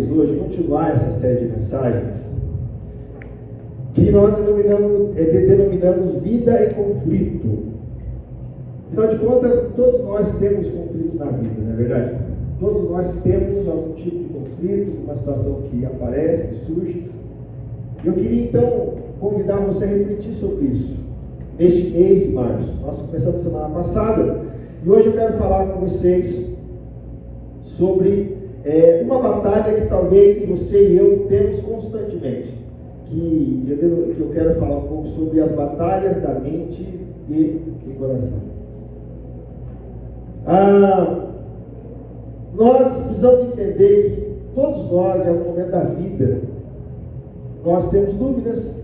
Hoje continuar essa série de mensagens que nós denominamos vida em conflito. Afinal de contas, todos nós temos conflitos na vida, não é verdade? Todos nós temos algum tipo de conflito, uma situação que aparece, que surge. Eu queria então convidar você a refletir sobre isso neste mês de março. Nós começamos semana passada e hoje eu quero falar com vocês sobre uma batalha que talvez você e eu temos constantemente, que eu quero falar um pouco sobre as batalhas da mente e do coração. Nós precisamos entender que todos nós, em algum momento da vida, nós temos dúvidas,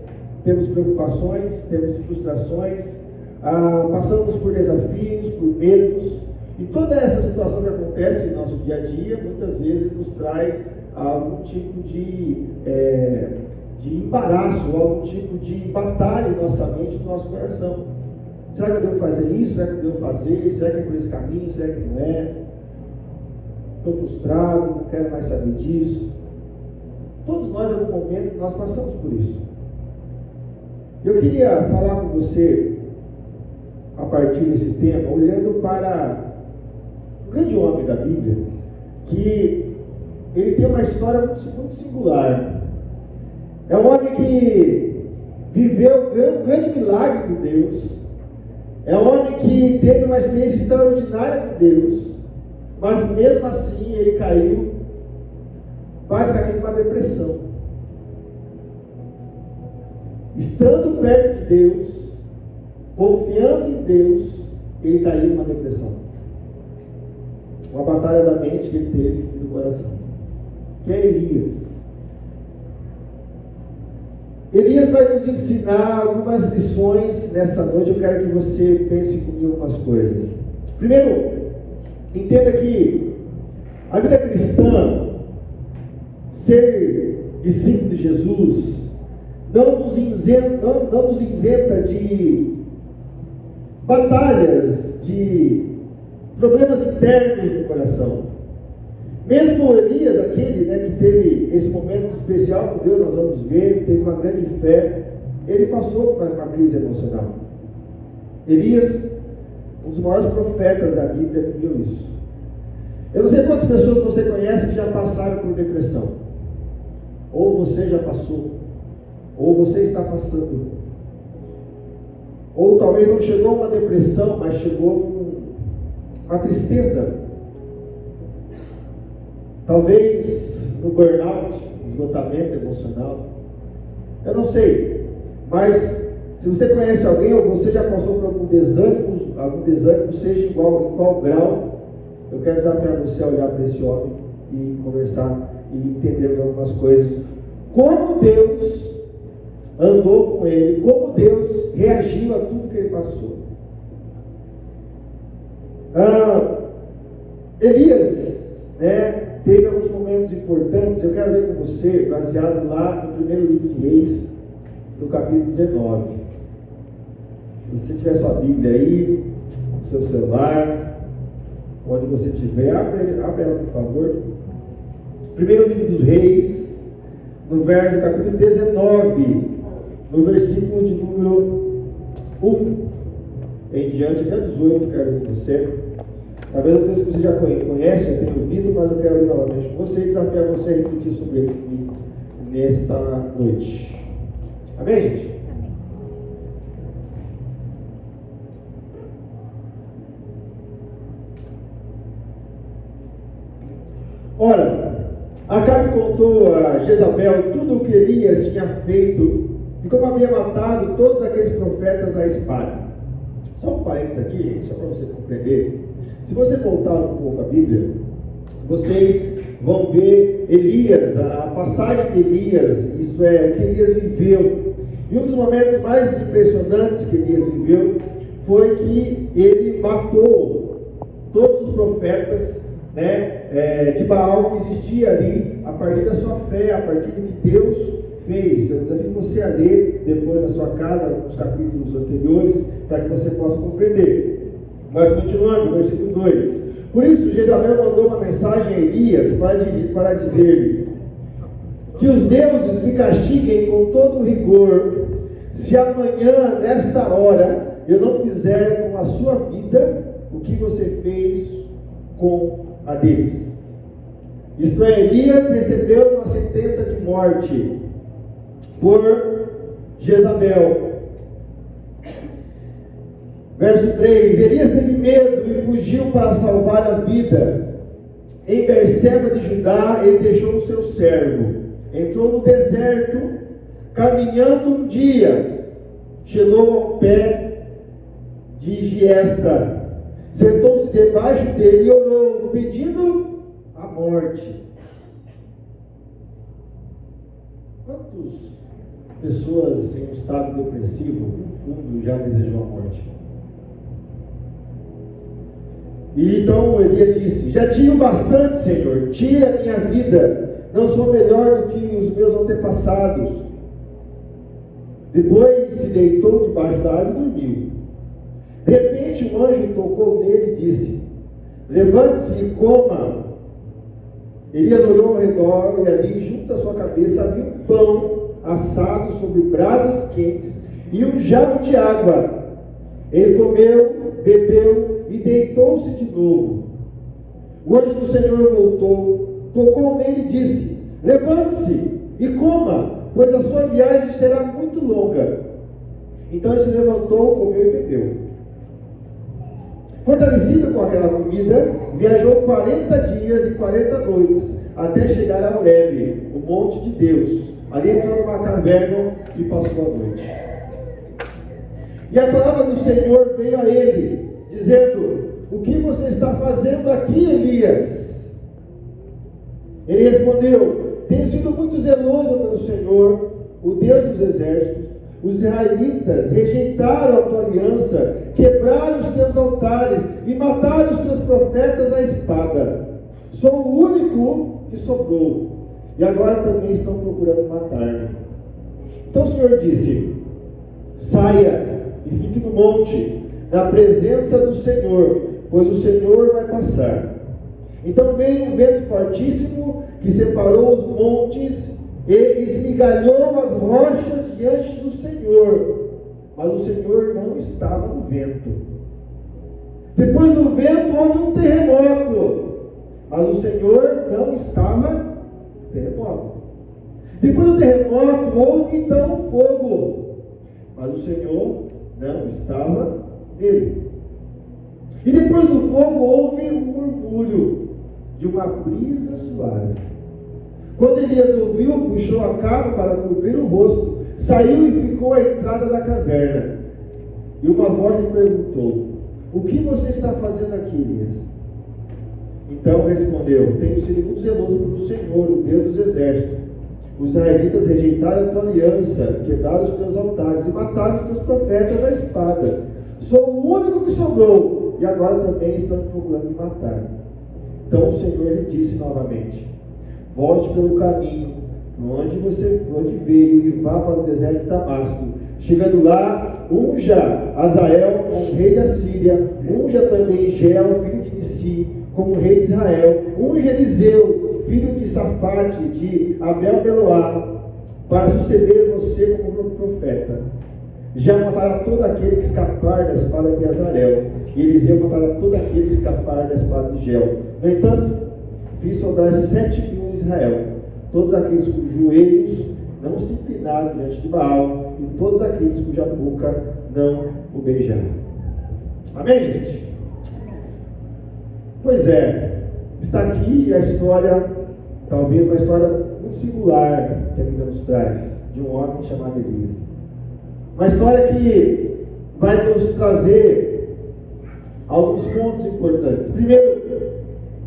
temos preocupações, temos frustrações, passamos por desafios, por medos. E toda essa situação que acontece no nosso dia a dia, muitas vezes nos traz algum tipo de embaraço, algum tipo de batalha em nossa mente, no nosso coração. Será que eu devo fazer isso? Será que eu devo fazer? Será que é por esse caminho? Será que não é? Estou frustrado, não quero mais saber disso. Todos nós, em algum momento, nós passamos por isso. Eu queria falar com você, a partir desse tema, olhando para um grande homem da Bíblia, que ele tem uma história muito singular. É um homem que viveu um grande milagre com Deus. É um homem que teve uma experiência extraordinária com Deus, mas mesmo assim ele caiu basicamente numa depressão. Estando perto de Deus, confiando em Deus, ele caiu numa depressão. Uma batalha da mente que ele teve e do coração. Que é Elias. Elias vai nos ensinar algumas lições nessa noite. Eu quero que você pense comigo algumas coisas. Primeiro, entenda que a vida cristã, ser discípulo de Jesus, não nos isenta de batalhas, de problemas internos no coração. Mesmo Elias, aquele que teve esse momento especial com Deus, nós vamos ver, teve uma grande fé, ele passou por uma crise emocional. Elias, um dos maiores profetas da Bíblia, viveu isso. Eu não sei quantas pessoas você conhece que já passaram por depressão. Ou você já passou, ou você está passando. Ou talvez não chegou a uma depressão, mas chegou uma tristeza. Talvez no burnout, esgotamento emocional. Eu não sei, mas se você conhece alguém ou você já passou por algum desânimo, seja em qual grau, eu quero desafiar você a olhar para esse homem e conversar e entender algumas coisas. Como Deus andou com ele, como Deus reagiu a tudo que ele passou. Elias, teve alguns momentos importantes. Eu quero ler com você, baseado lá no primeiro livro de Reis, no capítulo 19. Se você tiver sua Bíblia aí, no seu celular, onde você estiver, abre ela, por favor. Primeiro livro dos Reis, no capítulo 19, no versículo de número 1 em diante, até 18, quero ler com você. Talvez eu texto que você já conhece, já tem ouvido, mas eu quero ler novamente com você e desafiar você a refletir sobre ele comigo nesta noite. Amém, gente? Amém. Ora, Acabe contou a Jezabel tudo o que Elias tinha feito e como havia matado todos aqueles profetas à espada. Só um parênteses aqui, gente, só para você compreender. Se você voltar um pouco a Bíblia, vocês vão ver Elias, a passagem de Elias, isto é, o que Elias viveu. E um dos momentos mais impressionantes que Elias viveu foi que ele matou todos os profetas de Baal que existia ali, a partir da sua fé, a partir do que Deus fez. Eu desafio você a ler depois na sua casa, alguns capítulos anteriores, para que você possa compreender. Mas continuando, versículo 2. Por isso, Jezabel mandou uma mensagem a Elias para dizer-lhe: que os deuses me castiguem com todo rigor, se amanhã, nesta hora, eu não fizer com a sua vida o que você fez com a deles. Isto é, Elias recebeu uma sentença de morte por Jezabel. Verso 3: Elias teve medo e fugiu para salvar a vida. Em Berseba de Judá, ele deixou o seu servo. Entrou no deserto, caminhando um dia, chegou ao pé de Giesta, sentou-se debaixo dele e orou, pedindo a morte. Quantas pessoas em um estado depressivo, profundo, já desejam a morte? E então Elias disse: já tinha bastante, Senhor, tira a minha vida, não sou melhor do que os meus antepassados. Depois se deitou debaixo da árvore e dormiu. De repente um anjo tocou nele e disse: levante-se e coma. Elias olhou ao redor e ali, junto à sua cabeça, havia um pão assado sobre brasas quentes e um jarro de água. Ele comeu, bebeu e deitou-se de novo. O anjo do Senhor voltou, tocou nele e disse: levante-se e coma, pois a sua viagem será muito longa. Então ele se levantou, comeu e bebeu. Fortalecido com aquela comida, viajou 40 dias e 40 noites, até chegar a Horebe, o monte de Deus. Ali entrou numa caverna e passou a noite. E a palavra do Senhor veio a ele, dizendo: o que você está fazendo aqui, Elias? Ele respondeu: tenho sido muito zeloso pelo Senhor, o Deus dos exércitos. Os israelitas rejeitaram a tua aliança, quebraram os teus altares e mataram os teus profetas à espada. Sou o único que sobrou, e agora também estão procurando matar-me. Então o Senhor disse: saia e fique no monte, na presença do Senhor, pois o Senhor vai passar. Então veio um vento fortíssimo que separou os montes e esmigalhou as rochas diante do Senhor, mas o Senhor não estava no vento. Depois do vento houve um terremoto, mas o Senhor não estava no terremoto. Depois do terremoto houve então um fogo, mas o Senhor não estava nele. E depois do fogo houve um murmúrio de uma brisa suave. Quando Elias ouviu, puxou a capa para cobrir o rosto, saiu e ficou à entrada da caverna. E uma voz lhe perguntou: o que você está fazendo aqui, Elias? Então respondeu: tenho sido muito zeloso pelo Senhor, o Deus dos exércitos. Os israelitas rejeitaram a tua aliança, quebraram os teus altares e mataram os teus profetas à espada. Sou o único que sobrou, e agora também estão procurando me matar. Então o Senhor lhe disse novamente: volte pelo caminho, por onde veio, e vá para o deserto de Damasco. Chegando lá, unja Azael como rei da Síria, unja também Geu, filho de Nissi, como rei de Israel, unja Eliseu, filho de Safate, de Abel-Meloá, para suceder você como profeta. Já matará todo aquele que escapar da espada de Azarel, e Eliseu matará todo aquele que escapar da espada de Geu. No entanto, fiz sobrar 7.000 em Israel, todos aqueles cujos joelhos não se inclinaram diante de Baal, e todos aqueles cuja boca não o beijaram. Amém, gente? Pois é, está aqui a história, talvez uma história muito singular que a Bíblia nos traz, de um homem chamado Elias. Uma história que vai nos trazer alguns pontos importantes. Primeiro,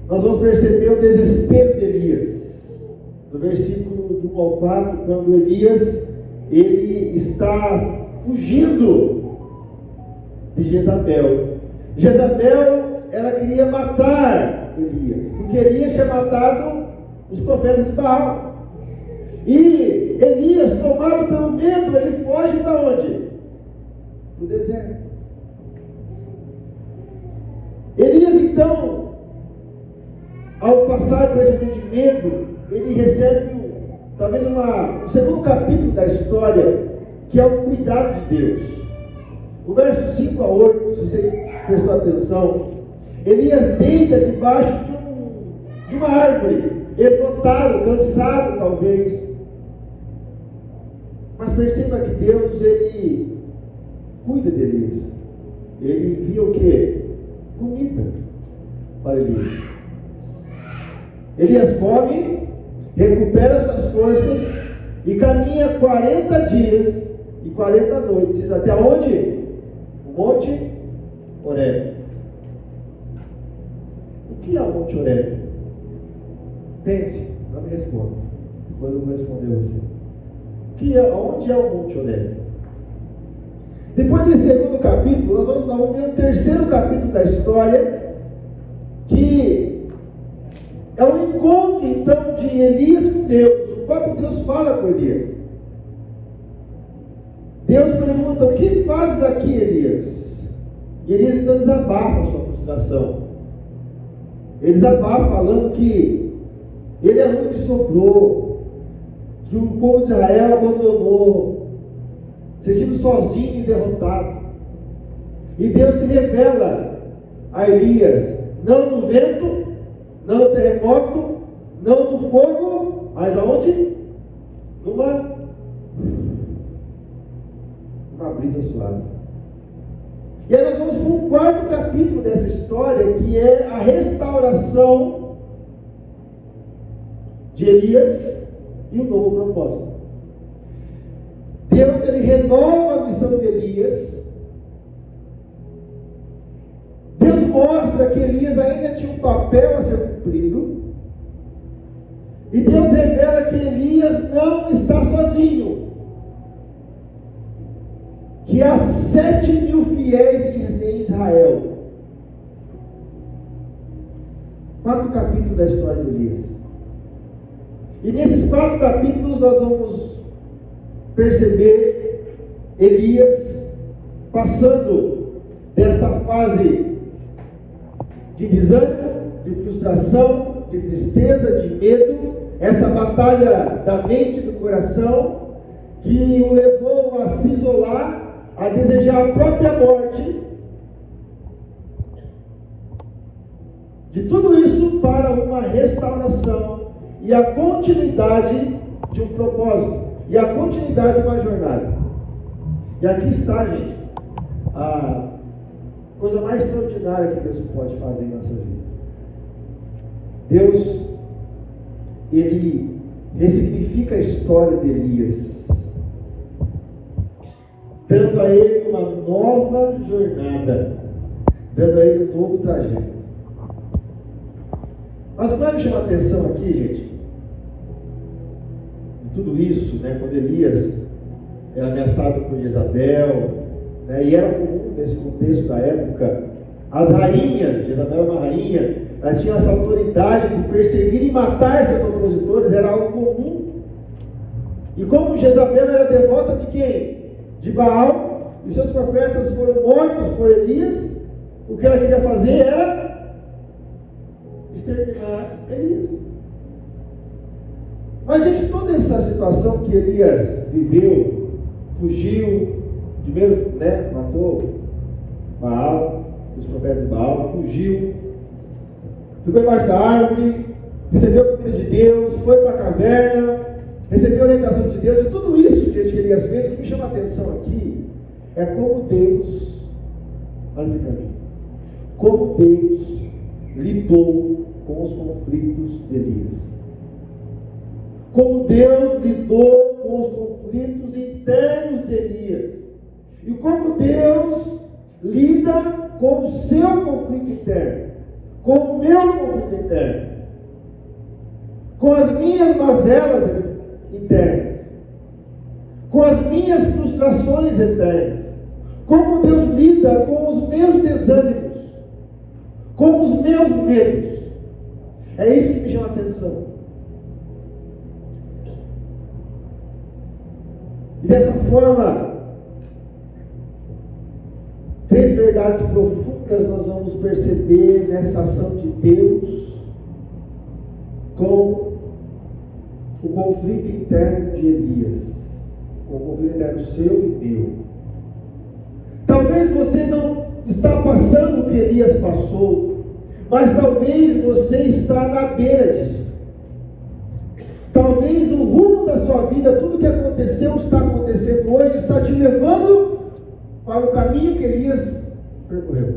nós vamos perceber o desespero de Elias. No versículo do 1 ao 4, quando Elias ele está fugindo de Jezabel. Jezabel, ela queria matar Elias, porque Elias tinha matado os profetas de Baal. E Elias, tomado pelo medo, ele foge para onde? Para o deserto. Elias, então, ao passar por esse momento de medo, ele recebe talvez talvez um segundo capítulo da história, que é o cuidado de Deus. O verso 5 a 8, se você prestou atenção, Elias deita debaixo de uma árvore, esgotado, cansado talvez. Mas perceba que Deus, Ele cuida de Elias. Ele envia o quê? Comida para Elias. Elias come, recupera suas forças e caminha 40 dias e 40 noites. Até onde? O Monte Horebe. O que é o Monte Horebe? Pense, não me responda. Depois eu vou responder você. Onde é o Monte Horebe? Depois desse segundo capítulo, nós vamos ver o terceiro capítulo da história, que é o encontro então de Elias com Deus. O próprio Deus fala com Elias. Deus pergunta: o que fazes aqui, Elias? E Elias então desabafa a sua frustração. Ele desabafa falando que ele é o que sobrou, que o povo de Israel abandonou, sentindo sozinho e derrotado. E Deus se revela a Elias, não no vento, não no terremoto, não no fogo, mas aonde? Numa brisa suave. E aí nós vamos para o quarto capítulo dessa história, que é a restauração de Elias e o novo propósito. Deus, ele renova a missão de Elias. Deus mostra que Elias ainda tinha um papel a ser cumprido. E Deus revela que Elias não está sozinho. Que há 7.000 fiéis em Israel. 4 capítulos da história de Elias. E nesses 4 capítulos nós vamos perceber Elias passando desta fase de desânimo, de frustração, de tristeza, de medo, essa batalha da mente e do coração que o levou a se isolar, a desejar a própria morte. De tudo isso para uma restauração e a continuidade de um propósito e a continuidade de uma jornada. E aqui está, gente, a coisa mais extraordinária que Deus pode fazer em nossa vida. Deus, ele ressignifica a história de Elias, dando a ele uma nova jornada, dando a ele um novo trajeto. Mas o que vai me chamar a atenção aqui, gente, de tudo isso, né, quando Elias era ameaçado por Jezabel, né, e era comum nesse contexto da época, as rainhas, Jezabel era uma rainha, elas tinham essa autoridade de perseguir e matar seus opositores, era algo comum. E como Jezabel era devota de quem? De Baal, e seus profetas foram mortos por Elias, o que ela queria fazer era exterminar Elias. Mas diante de toda essa situação que Elias viveu, fugiu, primeiro, né, matou Baal, os profetas de Baal, fugiu, ficou embaixo da árvore, recebeu a comida de Deus, foi para a caverna, recebeu a orientação de Deus, e tudo isso que Elias fez, o que me chama a atenção aqui é como Deus, olha para mim, como Deus lidou com os conflitos de Elias. Como Deus lidou com os conflitos internos de Elias. E como Deus lida com o seu conflito interno, com o meu conflito interno, com as minhas mazelas internas, com as minhas frustrações internas. Como Deus lida com os meus desânimos, com os meus medos. É isso que me chama a atenção. E dessa forma, 3 verdades profundas nós vamos perceber nessa ação de Deus com o conflito interno de Elias, o conflito interno seu e meu. Talvez você não está passando o que Elias passou, mas talvez você está na beira disso. Talvez o rumo da sua vida, tudo que aconteceu, está acontecendo hoje, está te levando para o caminho que Elias percorreu.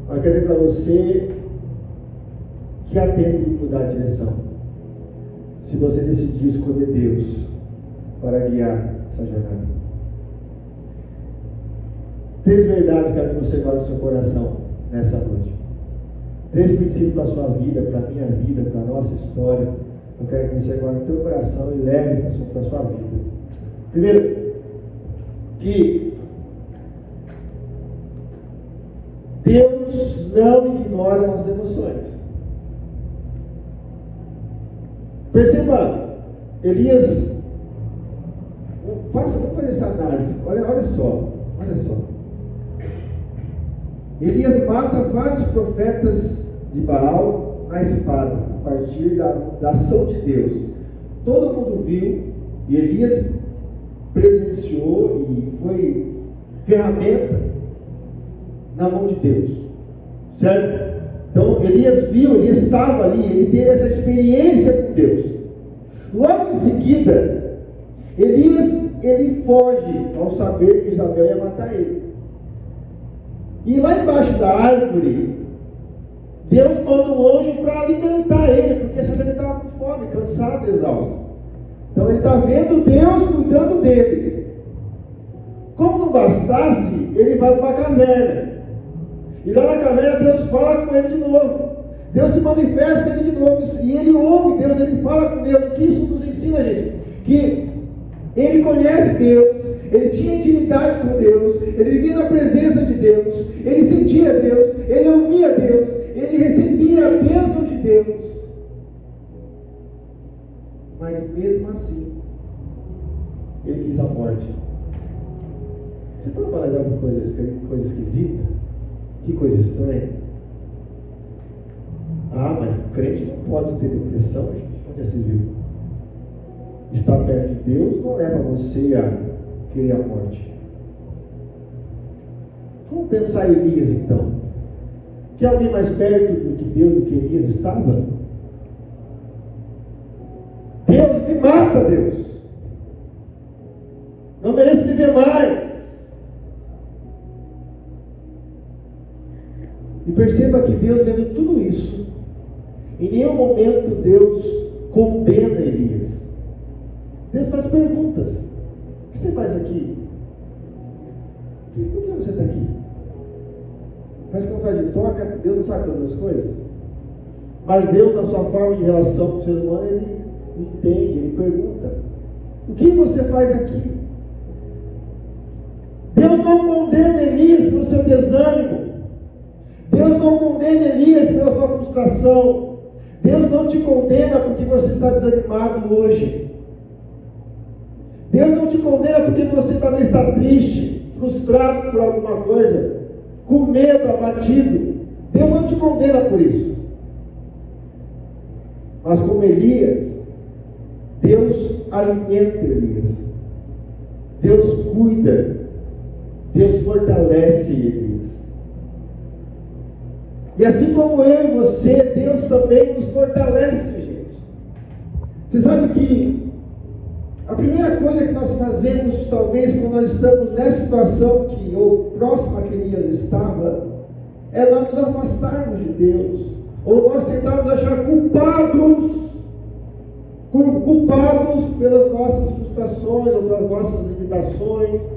Mas quer dizer para você que há tempo de mudar de direção, se você decidir escolher Deus para guiar essa jornada. 3 verdades que eu quero que você guarde no seu coração nessa noite. 3 princípios para a sua vida, para a minha vida, para a nossa história. Eu quero que você guarde no teu coração e leve para a sua vida. Primeiro, que Deus não ignora nossas emoções. Perceba, Elias, vamos fazer essa análise. Olha só. Elias mata vários profetas de Baal na espada, a partir da ação de Deus. Todo mundo viu, e Elias presenciou e foi ferramenta na mão de Deus, certo? Então Elias viu, ele estava ali, ele teve essa experiência com Deus. Logo em seguida, Elias ele foge ao saber que Isabel ia matar ele. E lá embaixo da árvore, Deus manda um anjo para alimentar ele, porque essa ele estava com fome, cansado, exausto. Então ele está vendo Deus cuidando dele. Como não bastasse, ele vai para uma caverna. E lá na caverna Deus fala com ele de novo. Deus se manifesta ele de novo. E ele ouve Deus, ele fala com Deus. O que isso nos ensina, gente? Que ele conhece Deus, ele tinha intimidade com Deus, ele vivia na presença de Deus, ele sentia Deus, ele ouvia Deus, ele recebia a bênção de Deus. Mas mesmo assim, ele quis a morte. Você pode falar de coisa esquisita? Que coisa estranha. Ah, mas o crente não pode ter depressão, gente. Onde já se viu? Estar perto de Deus não leva você a querer a morte. Vamos pensar em Elias então. Que alguém mais perto do que Deus, do que Elias estava? Deus me mata, Deus. Não mereço viver mais. E perceba que Deus, vendo tudo isso, em nenhum momento Deus condena Elias. Deus faz perguntas. O que você faz aqui? Por que você está aqui? Parece contraditório, né? Deus não sabe todas as coisas. Mas Deus, na sua forma de relação com o ser humano, ele entende, ele pergunta: o que você faz aqui? Deus não condena Elias pelo seu desânimo. Deus não condena Elias pela sua frustração. Deus não te condena porque você está desanimado hoje. Deus não te condena porque você também está triste, frustrado por alguma coisa, com medo, abatido. Deus não te condena por isso. Mas como Elias, Deus alimenta Elias. Deus cuida. Deus fortalece Elias. E assim como eu e você, Deus também nos fortalece, gente. Você sabe que a primeira coisa que nós fazemos, talvez, quando nós estamos nessa situação ou próxima que Elias estava, é nós nos afastarmos de Deus, ou nós tentarmos achar culpados pelas nossas frustrações ou pelas nossas limitações.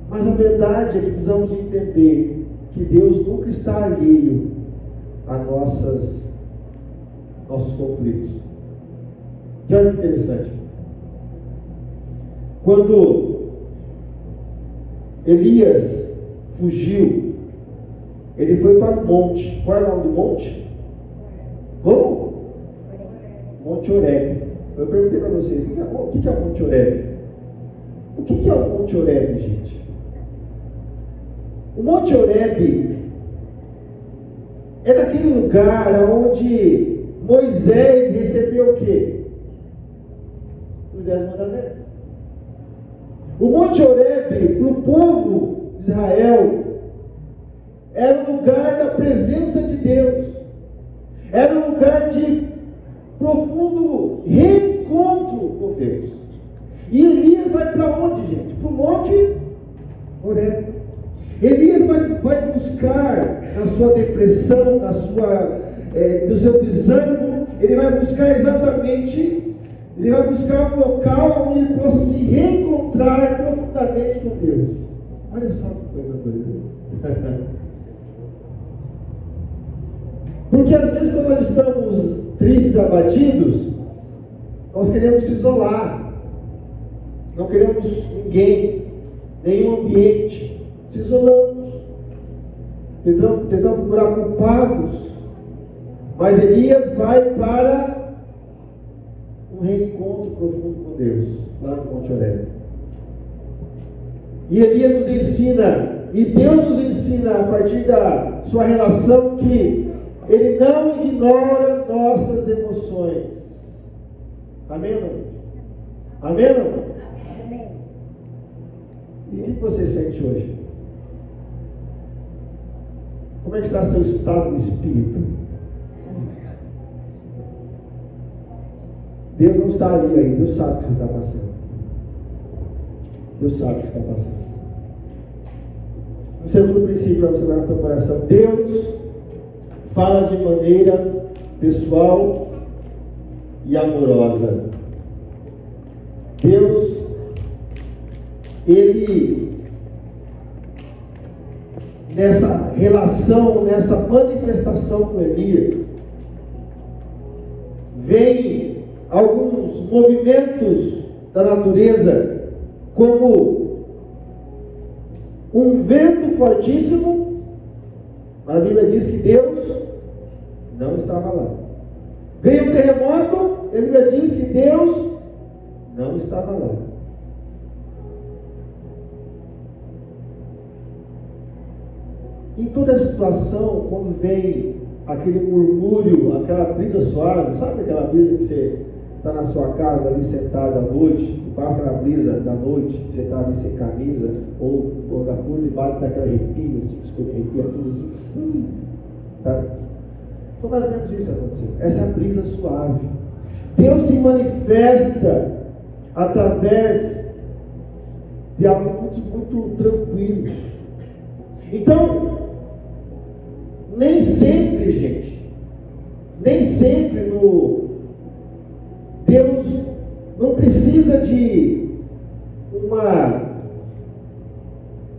Mas a verdade é que precisamos entender que Deus nunca está alheio a nossos conflitos. Que olha que interessante. Quando Elias fugiu, ele foi para o monte. Qual é o nome do monte? Como? Monte Horebe. Eu perguntei para vocês, o que é o Monte Horebe? O que é o Monte Horebe, gente? O Monte Horebe É naquele lugar onde Moisés recebeu o quê? Os 10 mandamentos. O Monte Horebe, para o povo de Israel, era um lugar da presença de Deus. Era um lugar de profundo reencontro com Deus. E Elias vai para onde, gente? Para o Monte Horebe. Elias vai buscar na sua depressão, no seu desânimo, ele vai buscar ele vai buscar um local onde ele possa se reencontrar profundamente com Deus. Olha só que coisa doida. Porque às vezes quando nós estamos tristes, abatidos, nós queremos se isolar. Não queremos ninguém, nenhum ambiente. Se isolamos. Tentamos procurar culpados. Mas Elias vai para um reencontro profundo com Deus, lá no Monte Horebe. E Elias nos ensina, e Deus nos ensina a partir da sua relação, que Ele não ignora nossas emoções. Amém ou não? Amém ou não? Amém. E o que você sente hoje? Como é que está seu estado de espírito? Deus não está ali ainda, Deus sabe o que você está passando. Deus sabe o que você está passando. O segundo princípio para você guardar no teu coração: Deus fala de maneira pessoal e amorosa. Deus, Ele, nessa relação, nessa manifestação com Elias, vem alguns movimentos da natureza, como um vento fortíssimo. A Bíblia diz que Deus não estava lá. Veio um terremoto, a Bíblia diz que Deus não estava lá. Em toda a situação, quando vem aquele murmúrio, aquela brisa suave, sabe aquela brisa que você está na sua casa ali sentado à noite, aquela brisa da noite, você está ali sem camisa, ou da coisa e bate daquela arrepio, assim, que você arrepia tudo assim, tá? Foi mais ou menos isso que aconteceu. Essa brisa suave. Deus se manifesta através de algo muito, muito tranquilo. Então, nem sempre, gente, Deus não precisa de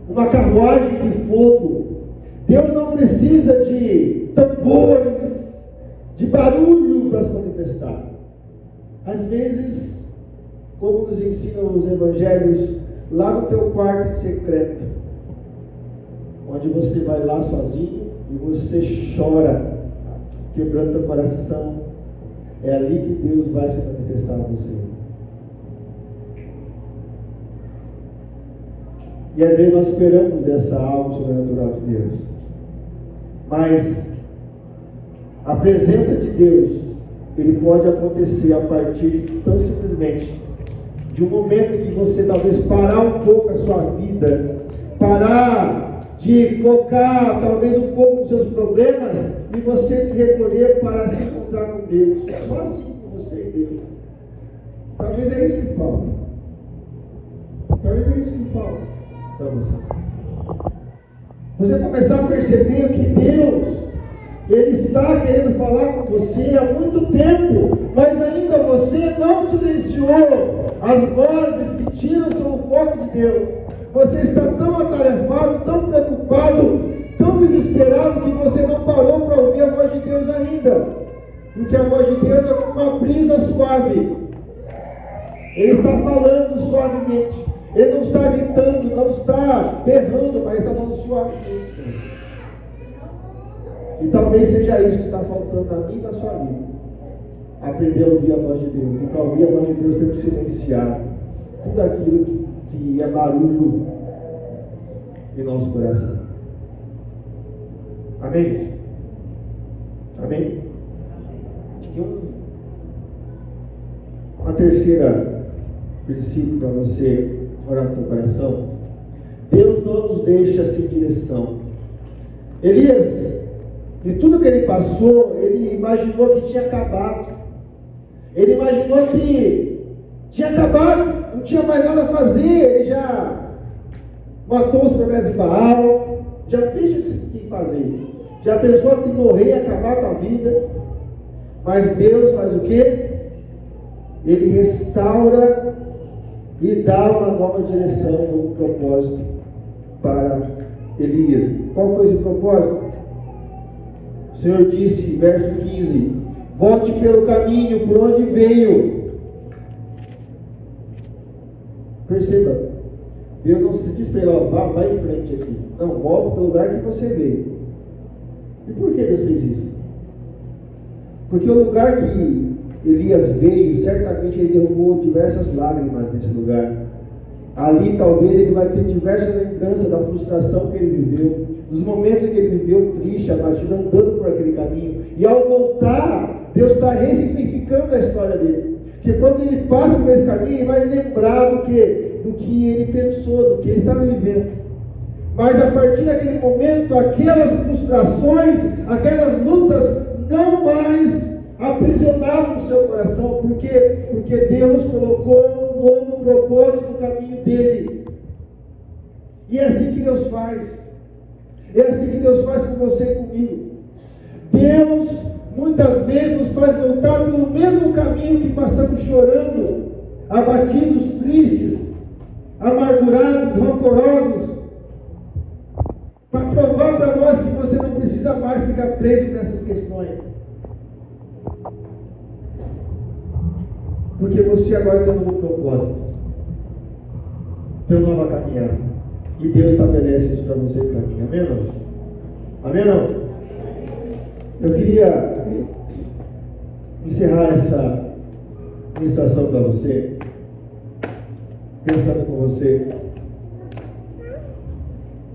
uma carruagem de fogo. Deus não precisa de tambores, de barulho para se manifestar. Às vezes, como nos ensinam os evangelhos, lá no teu quarto em secreto, onde você vai lá sozinho e você chora, quebrando teu coração, é ali que Deus vai se manifestar a você. E às vezes nós esperamos essa algo sobrenatural de Deus, mas a presença de Deus, ele pode acontecer a partir tão simplesmente de um momento em que você talvez parar um pouco a sua vida, parar de focar talvez um pouco nos seus problemas e você se recolher para se encontrar com Deus, só assim com você e Deus. Talvez é isso que falta. Talvez é isso que falta para você. Você começar a perceber que Deus, Ele está querendo falar com você há muito tempo, mas ainda você não silenciou as vozes que tiram seu foco de Deus. Você está tão atarefado, tão preocupado, tão desesperado, que você não parou para ouvir a voz de Deus ainda. Porque a voz de Deus é como uma brisa suave. Ele está falando suavemente. Ele não está gritando, não está berrando, mas está falando suavemente. E talvez seja isso que está faltando na minha e na sua vida. Aprender a ouvir a voz de Deus. E para ouvir a voz de Deus temos que silenciar tudo aquilo que é barulho em nosso coração. Amém, gente? Amém? E uma terceira princípio para você orar no teu coração. Deus não nos deixa sem direção. Elias, de tudo que ele passou, ele imaginou que tinha acabado. Ele imaginou que tinha acabado, não tinha mais nada a fazer. Ele já matou os profetas de Baal, já fez o que você tinha que fazer. Já pensou em morrer e acabar com a vida. Mas Deus faz o quê? Ele restaura e dá uma nova direção, um novo propósito para Elias. Qual foi esse propósito? O Senhor disse, verso 15: volte pelo caminho por onde veio. Perceba, Deus não se diz para ele, vai em frente aqui. Não, volte pelo lugar que você veio. E por que Deus fez isso? Porque o lugar que Elias veio, certamente ele derramou diversas lágrimas nesse lugar. Ali talvez ele vai ter diversas lembranças da frustração que ele viveu, dos momentos em que ele viveu triste, abatido, andando por aquele caminho. E ao voltar, Deus está ressignificando a história dele. Porque quando ele passa por esse caminho, ele vai lembrar do que ele pensou, do que ele estava vivendo. Mas a partir daquele momento, aquelas frustrações, aquelas lutas não mais aprisionavam o seu coração. Por quê? Porque Deus colocou um novo propósito no caminho dele. E é assim que Deus faz. É assim que Deus faz com você e comigo. Deus muitas vezes nos faz voltar pelo mesmo caminho que passamos chorando, abatidos, tristes, amargurados, rancorosos, para provar para nós que você não precisa mais ficar preso nessas questões. Porque você agora tem um novo propósito, tem uma nova caminhada. E Deus estabelece isso para você e para mim. Amém ou não? Amém ou não? Eu queria encerrar essa ministração para você, pensando com você,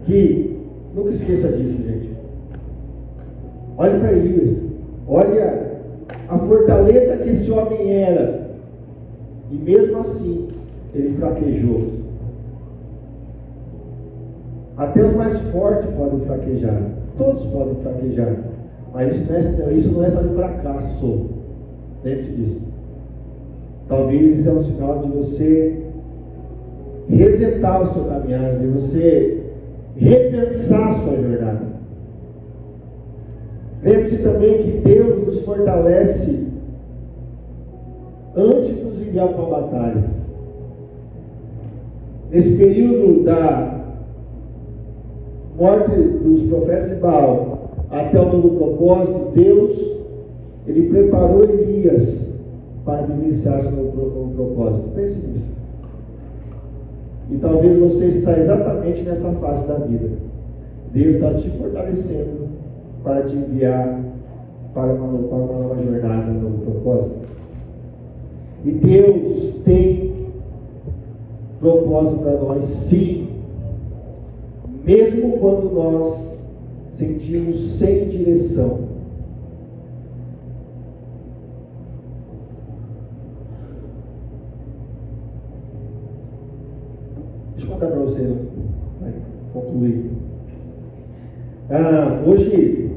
que nunca esqueça disso, gente. Olhe para Elias, olha a fortaleza que esse homem era, e mesmo assim ele fraquejou. Até os mais fortes podem fraquejar, todos podem fraquejar, mas isso não é sinal de fracasso. Lembre-se disso. Talvez isso é um sinal de você resetar o seu caminhar, de você repensar a sua jornada. Lembre-se também que Deus nos fortalece antes de nos enviar para uma batalha. Nesse período da morte dos profetas de Baal até o novo propósito, Deus, ele preparou Elias para vivenciar esse novo propósito. Pense nisso. E talvez você está exatamente nessa fase da vida. Deus está te fortalecendo para te enviar para uma nova jornada, um novo propósito. E Deus tem propósito para nós, sim. Mesmo quando nós sentimos sem direção. Deixa eu contar para vocês, vai concluir. Hoje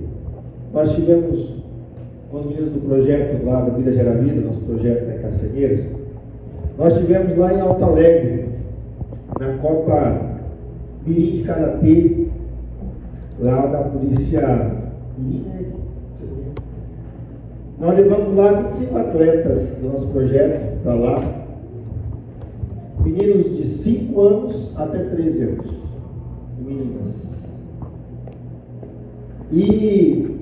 nós tivemos com os meninos do projeto lá da Vida Gera Vida, nosso projeto em Castanheiras. Nós tivemos lá em Alto Alegre, na Copa Mirim de Karatê, lá da polícia Mirim. Nós levamos lá 25 atletas do nosso projeto para lá, meninos de 5 anos até 13 anos, meninas. E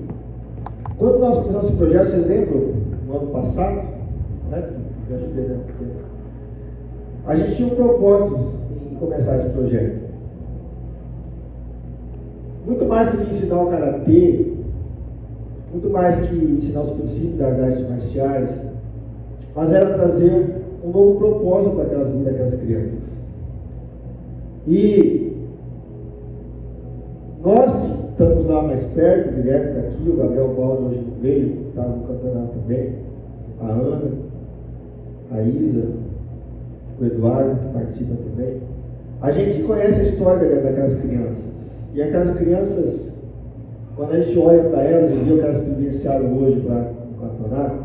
quando nós começamos esse projeto, vocês lembram, no ano passado, né? A gente tinha um propósito em começar esse projeto. Muito mais que ensinar o karatê, muito mais que ensinar os princípios das artes marciais, mas era trazer um novo propósito para aquelas vidas daquelas crianças. E nós estamos lá mais perto, o Guilherme está aqui, o Gabriel Baldo hoje veio, estava no campeonato também, a Ana, a Isa, o Eduardo, que participa também. A gente conhece a história daquelas crianças. E aquelas crianças, quando a gente olha para elas e vê o que elas vivenciaram hoje lá no campeonato,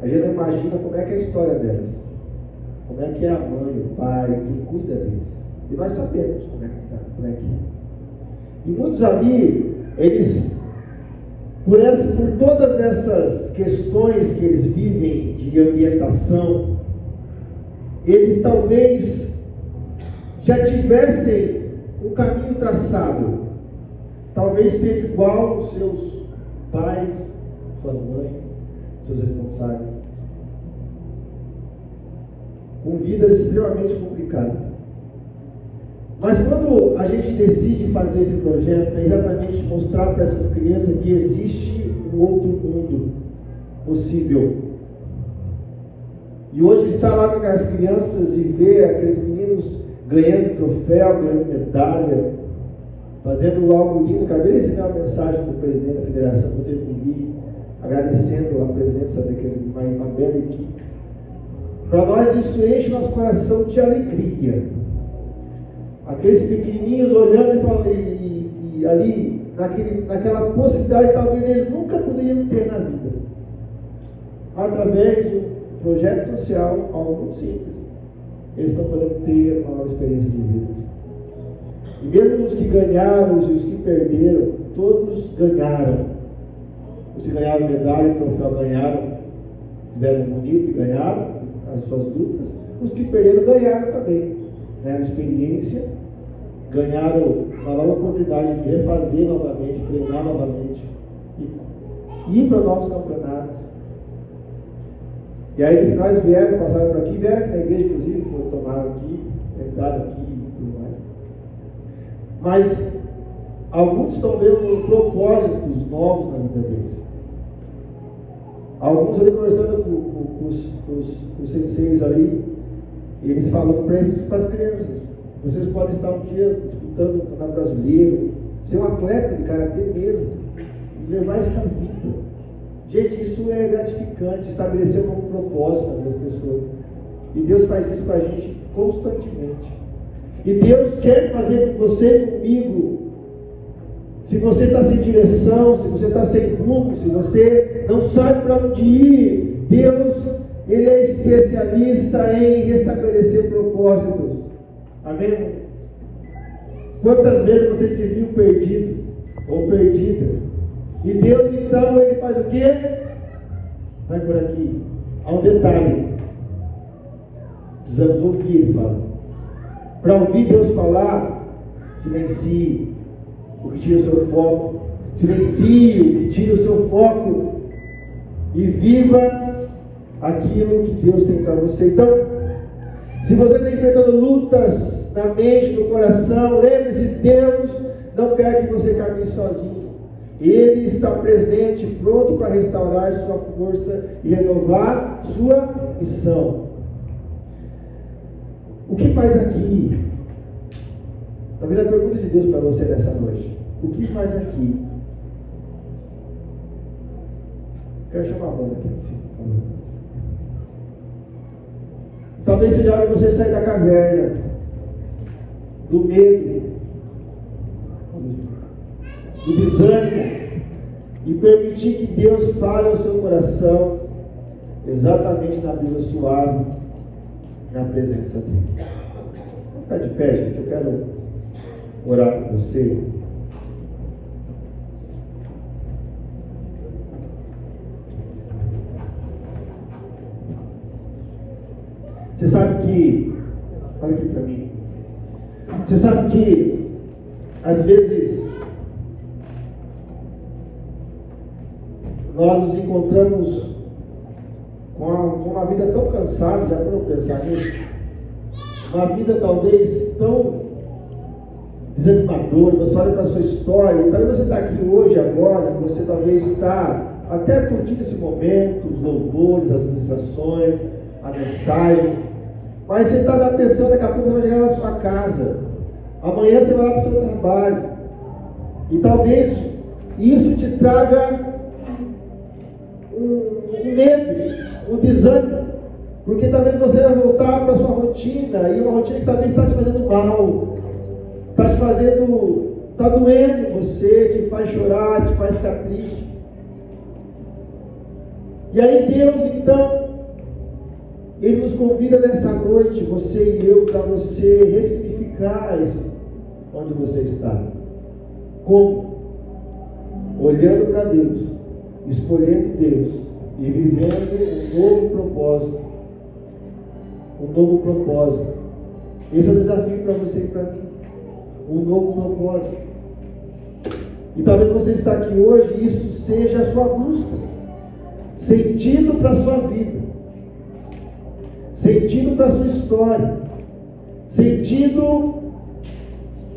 a gente não imagina como é que é a história delas. Como é que é a mãe, o pai, quem cuida deles. E nós sabemos como é que está, como é que é. E muitos ali, eles, por todas essas questões que eles vivem de ambientação, eles talvez já tivessem um caminho traçado. Talvez ser igual aos seus pais, suas mães, seus responsáveis. Com vidas extremamente complicadas. Mas quando a gente decide fazer esse projeto, é exatamente mostrar para essas crianças que existe um outro mundo possível. E hoje estar lá com aquelas crianças e ver aqueles meninos ganhando troféu, ganhando medalha, fazendo algo lindo. Acabei de receber uma mensagem do presidente da federação, do Tercuri, agradecendo a presença daqueles, uma bela equipe. Para nós isso enche nosso coração de alegria. Aqueles pequenininhos olhando e falando, e ali, naquela possibilidade, talvez eles nunca poderiam ter na vida. Através de um projeto social, algo muito simples, eles estão podendo ter uma nova experiência de vida. E mesmo os que ganharam e os que perderam, todos ganharam. Os que ganharam medalha e troféu ganharam, fizeram bonito e ganharam as suas lutas. Os que perderam ganharam também. Ganharam experiência, ganharam uma nova oportunidade de refazer novamente, treinar novamente, e ir para novos campeonatos. E aí nós vieram, passaram por aqui, vieram aqui na igreja, inclusive, tomaram aqui, entraram aqui e tudo mais. Mas alguns estão vendo propósitos novos na vida deles. Alguns ali conversando com os senseis ali, e eles falam para as crianças: vocês podem estar um dia disputando o campeonato brasileiro, ser um atleta de karatê mesmo, e levar isso para a vida. Gente, isso é gratificante, estabelecer um novo propósito na vida das pessoas. E Deus faz isso com a gente constantemente. E Deus quer fazer com você e comigo. Se você está sem direção, se você está sem rumo, se você não sabe para onde ir, Deus, Ele é especialista em restabelecer propósitos. Amém? Quantas vezes você se viu perdido ou perdida? E Deus, então, Ele faz o quê? Vai por aqui. Há um detalhe. Precisamos ouvir, Ele fala. Para ouvir Deus falar, silencie o que tira o seu foco. Silencie o que tira o seu foco. E viva aquilo que Deus tem para você. Então, se você está enfrentando lutas na mente, no coração, lembre-se, Deus não quer que você caminhe sozinho. Ele está presente, pronto para restaurar sua força e renovar sua missão. O que faz aqui? Talvez a pergunta de Deus para você nessa noite: o que faz aqui? Quero chamar a banda aqui em cima. Talvez seja hora de você sair da caverna, do medo, do desânimo, e permitir que Deus fale ao seu coração, exatamente na brisa suave, na presença dele. Vamos ficar de pé, gente. Eu quero orar por você. Você sabe que, olha aqui para mim, você sabe que às vezes nós nos encontramos com uma vida tão cansada, já para eu pensar nisso, uma vida talvez tão desanimadora. Você olha para a sua história, e talvez você está aqui hoje, agora, você talvez está até curtindo esse momento, os louvores, as ministrações, a mensagem, mas você está lá pensando, daqui a pouco você vai chegar na sua casa, amanhã você vai lá para o seu trabalho, e talvez isso te traga um medo, um desânimo, porque talvez você vai voltar para a sua rotina, e uma rotina que talvez está te fazendo mal, está doendo em você, te faz chorar, te faz ficar triste. E aí Deus, então, Ele nos convida nessa noite, você e eu, para você ressignificar onde você está. Como? Olhando para Deus, escolhendo Deus e vivendo um novo propósito. Um novo propósito. Esse é o desafio para você e para mim. Um novo propósito. E talvez você está aqui hoje e isso seja a sua busca. Sentido para a sua vida. Sentido para a sua história. Sentido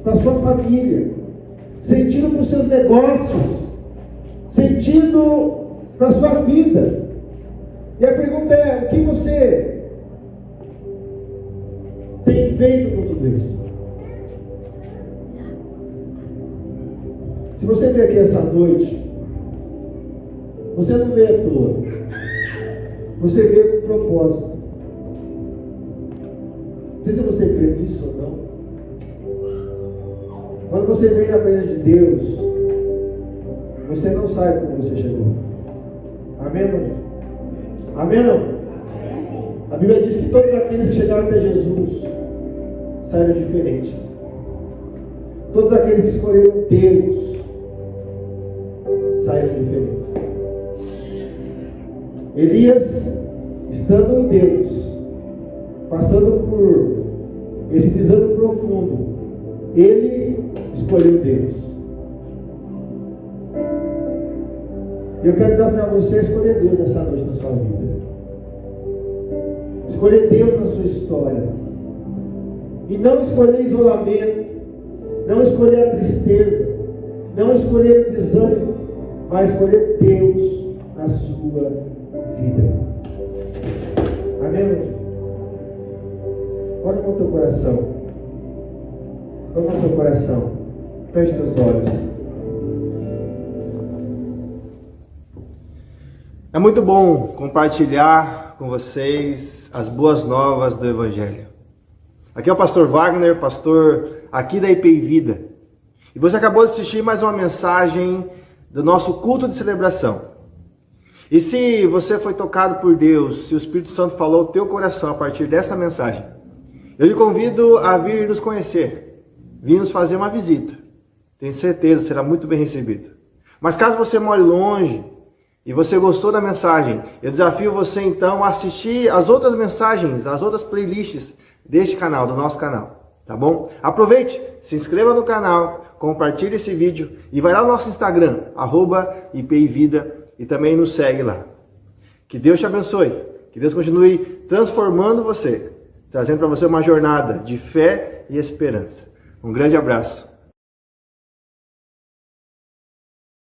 para a sua família. Sentido para os seus negócios. Sentido para a sua vida. E a pergunta é: o que você tem feito com tudo isso? Se você veio aqui essa noite, você não veio à toa. Você veio com um propósito. Não sei se você crê nisso ou não. Quando você vem na presença de Deus, você não sabe como você chegou. Amém, irmão? Amém, não? A Bíblia diz que todos aqueles que chegaram até Jesus saíram diferentes. Todos aqueles que escolheram Deus saíram diferentes. Elias, estando em Deus, passando por esse desânimo profundo, ele escolheu Deus. Eu quero desafiar você a escolher Deus nessa noite na sua vida. Escolher Deus na sua história. E não escolher isolamento, não escolher a tristeza, não escolher o desânimo, mas escolher Deus na sua vida. Amém, irmão? Olha no teu coração. Olha no teu coração. Feche seus olhos. É muito bom compartilhar com vocês as boas novas do Evangelho. Aqui é o pastor Wagner, pastor aqui da IPI Vida. E você acabou de assistir mais uma mensagem do nosso culto de celebração. E se você foi tocado por Deus, se o Espírito Santo falou ao teu coração a partir desta mensagem, eu lhe convido a vir nos conhecer, vir nos fazer uma visita. Tenho certeza, será muito bem recebido. Mas caso você more longe e você gostou da mensagem, eu desafio você então a assistir as outras mensagens, as outras playlists deste canal, do nosso canal, tá bom? Aproveite, se inscreva no canal, compartilhe esse vídeo e vai lá no nosso Instagram, @IPIVida, e também nos segue lá. Que Deus te abençoe, que Deus continue transformando você, trazendo para você uma jornada de fé e esperança. Um grande abraço.